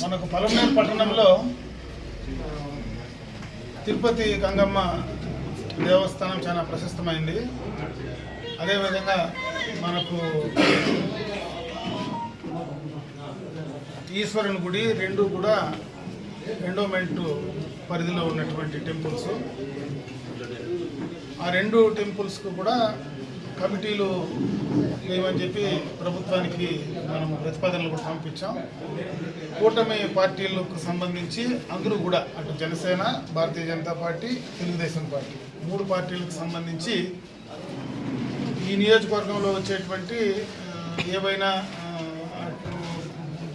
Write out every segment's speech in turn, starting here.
మనకు పలమనేరు పట్టణంలో తిరుపతి గంగమ్మ దేవస్థానం చాలా ప్రశస్తమైంది. అదేవిధంగా మనకు ఈశ్వరుని గుడి రెండు కూడా ఎండోమెంట్ పరిధిలో ఉన్నటువంటి టెంపుల్స్. ఆ రెండు టెంపుల్స్కు కూడా కమిటీలు లేవని చెప్పి ప్రభుత్వానికి మనం ప్రతిపాదనలు కూడా పంపించాం. కూటమి పార్టీలకు సంబంధించి అందరూ కూడా అటు జనసేన, భారతీయ జనతా పార్టీ, తెలుగుదేశం పార్టీ మూడు పార్టీలకు సంబంధించి ఈ నియోజకవర్గంలో వచ్చేటువంటి ఏవైనా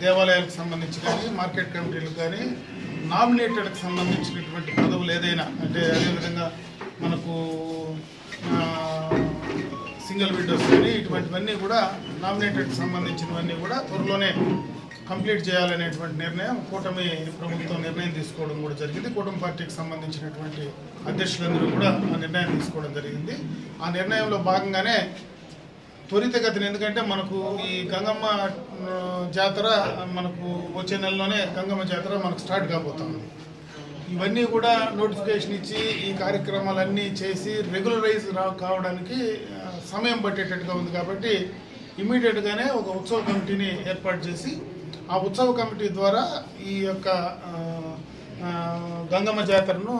దేవాలయాలకు సంబంధించి కానీ, మార్కెట్ కమిటీలకు కానీ, నామినేటెడ్కి సంబంధించినటువంటి పదవులు ఏదైనా అంటే అదేవిధంగా మనకు సింగిల్ విండోస్ కానీ ఇటువంటివన్నీ కూడా నామినేటెడ్కి సంబంధించినవన్నీ కూడా త్వరలోనే కంప్లీట్ చేయాలనేటువంటి నిర్ణయం కూటమి ప్రభుత్వం నిర్ణయం తీసుకోవడం కూడా జరిగింది. కూటమి పార్టీకి సంబంధించినటువంటి అధ్యక్షులందరూ కూడా ఆ నిర్ణయం తీసుకోవడం జరిగింది. ఆ నిర్ణయంలో భాగంగానే త్వరితగతిని, ఎందుకంటే మనకు ఈ గంగమ్మ జాతర మనకు వచ్చే నెలలోనే గంగమ్మ జాతర మనకు స్టార్ట్ కాబోతుంది. ఇవన్నీ కూడా నోటిఫికేషన్ ఇచ్చి ఈ కార్యక్రమాలన్నీ చేసి రెగ్యులరైజ్ కావడానికి సమయం పట్టేటట్టుగా ఉంది. కాబట్టి ఇమీడియట్గానే ఒక ఉత్సవ కమిటీని ఏర్పాటు చేసి ఆ ఉత్సవ కమిటీ ద్వారా ఈ యొక్క గంగమ్మ జాతరను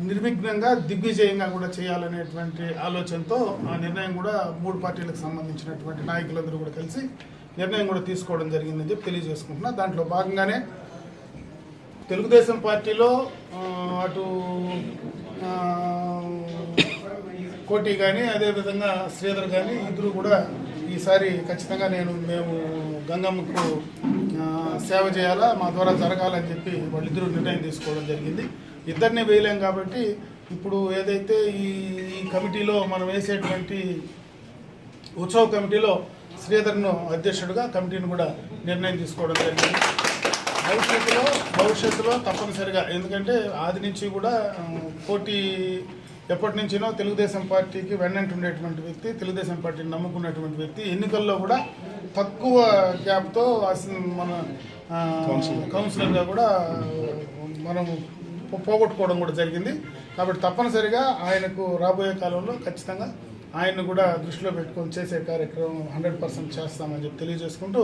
నిర్విఘ్నంగా దిగ్విజయంగా కూడా చేయాలనేటువంటి ఆలోచనతో ఆ నిర్ణయం కూడా మూడు పార్టీలకు సంబంధించినటువంటి నాయకులందరూ కూడా కలిసి నిర్ణయం కూడా తీసుకోవడం జరిగిందని చెప్పి తెలియజేసుకుంటున్నా. దాంట్లో భాగంగానే తెలుగుదేశం పార్టీలో అటు కోటి కానీ అదేవిధంగా శ్రీధర్ కానీ ఇద్దరు కూడా ఈసారి ఖచ్చితంగా మేము గంగమ్మకు సేవ చేయాలా, మా ద్వారా జరగాలని చెప్పి వాళ్ళిద్దరూ నిర్ణయం తీసుకోవడం జరిగింది. ఇద్దరిని వేయలేం కాబట్టి ఇప్పుడు ఏదైతే ఈ కమిటీలో మనం వేసేటువంటి ఉత్సవ కమిటీలో శ్రీధర్ను అధ్యక్షుడిగా కమిటీని కూడా నిర్ణయం తీసుకోవడం జరిగింది. భవిష్యత్తులో తప్పనిసరిగా, ఎందుకంటే ఆది నుంచి కూడా కోటి ఎప్పటి నుంచినో తెలుగుదేశం పార్టీకి వెన్నంటి ఉండేటువంటి వ్యక్తి, తెలుగుదేశం పార్టీని నమ్ముకున్నటువంటి వ్యక్తి. ఎన్నికల్లో కూడా తక్కువ గ్యాప్తో మన కౌన్సిలర్గా కూడా మనం పోగొట్టుకోవడం కూడా జరిగింది. కాబట్టి తప్పనిసరిగా ఆయనకు రాబోయే కాలంలో ఖచ్చితంగా ఆయన్ని కూడా దృష్టిలో పెట్టుకొని చేసే కార్యక్రమం 100% చేస్తామని చెప్పి తెలియజేసుకుంటూ,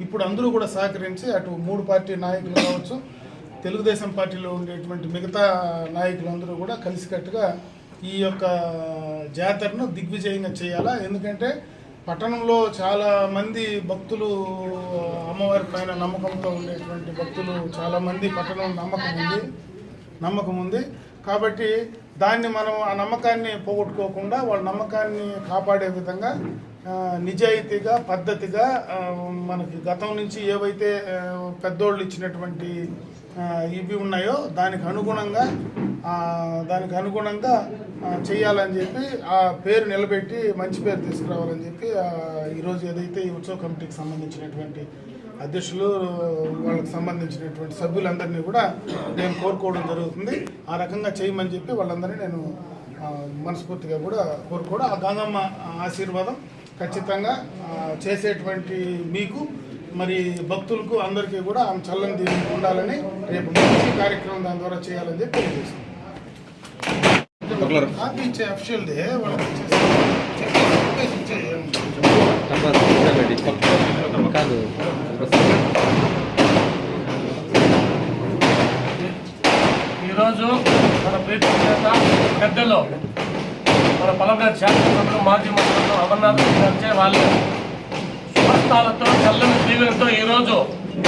ఇప్పుడు అందరూ కూడా సహకరించి అటు మూడు పార్టీ నాయకులు కావచ్చు, తెలుగుదేశం పార్టీలో ఉండేటువంటి మిగతా నాయకులందరూ కూడా కలిసికట్టుగా ఈ యొక్క జాతరను దిగ్విజయంగా చేయాలా. ఎందుకంటే పట్టణంలో చాలామంది భక్తులు, అమ్మవారి పైన నమ్మకంతో ఉండేటువంటి భక్తులు చాలామంది పట్టణం నమ్మకం ఉంది. కాబట్టి దాన్ని మనం ఆ నమ్మకాన్ని పోగొట్టుకోకుండా వాళ్ళ నమ్మకాన్ని కాపాడే విధంగా నిజాయితీగా, పద్ధతిగా మనకి గతం నుంచి ఏవైతే పెద్దోళ్ళు ఇచ్చినటువంటి ఇవి ఉన్నాయో దానికి అనుగుణంగా చేయాలని చెప్పి ఆ పేరు నిలబెట్టి మంచి పేరు తీసుకురావాలని చెప్పి ఈరోజు ఏదైతే ఈ ఉత్సవ కమిటీకి సంబంధించినటువంటి అధ్యక్షులు, వాళ్ళకి సంబంధించినటువంటి సభ్యులందరినీ కూడా నేను కోరుకోవడం జరుగుతుంది. ఆ రకంగా చేయమని చెప్పి వాళ్ళందరినీ నేను మనస్ఫూర్తిగా కూడా కోరుకోవడం. ఆ గంగమ్మ ఆశీర్వాదం ఖచ్చితంగా చేసేటువంటి మీకు, మరి భక్తులకు అందరికీ కూడా ఆమె చల్లని దీవెన ఉండాలని, రేపు మంచి కార్యక్రమం దాని ద్వారా చేయాలని చెప్పి తెలియజేస్తాను. కాపీ ఇచ్చే అఫిషియల్దే వాళ్ళకి ఈరోజు మన ప్రీతి చేత పెద్దలు మన పలమనేరు శాసనసభ్యులు, మాజీ మంత్రులు అమర్నాథ్ గారిచే వాళ్ళ స్వస్థాలతో చల్లని దీవెనతో ఈరోజు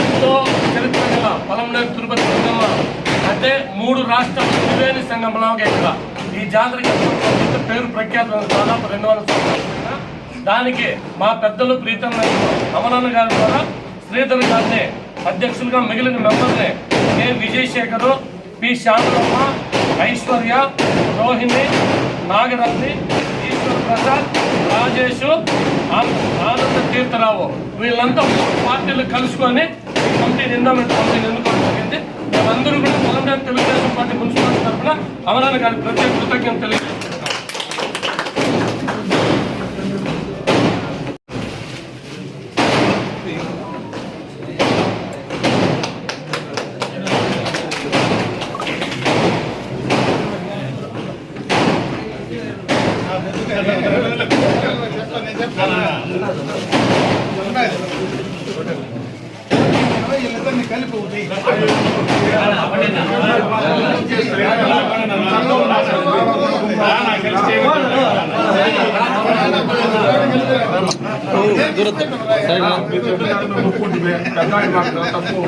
ఎంతో చరిత్ర గల పలమనేరు తిరుపతి గంగమ్మ అంటే 3 రాష్ట్రాల త్రివేణి సంగమంలాగా ఇక్కడ ఈ జాతరకి పేరు ప్రఖ్యాతం దాదాపు 200 సంవత్సరాలు. దానికి మా పెద్దలు ప్రీతం అమరన్న గారి ద్వారా శ్రీధర్ గారిని అధ్యక్షులుగా, మిగిలిన మెంబర్ని కె విజయశేఖరు, పి శ్యామలమ్మ, ఐశ్వర్య, రోహిణి, నాగరాజి, ఈశ్వర ప్రసాద్, రాజేషు, ఆనంద తీర్థరావు వీళ్ళంతా 3 పార్టీలు కలుసుకొని ఈ కమిటీని ఎన్నుకోవడం జరిగింది. మేమందరూ కూడా పలమనేరు తెలుగుదేశం పార్టీ మున్సిపాలిటీ తరఫున అమరన్న గారికి ప్రత్యేక కృతజ్ఞతలు తెలియజేస్తున్నాం. వీళ్ళిద్దరిని కలిపి ఒకటి. తప్పు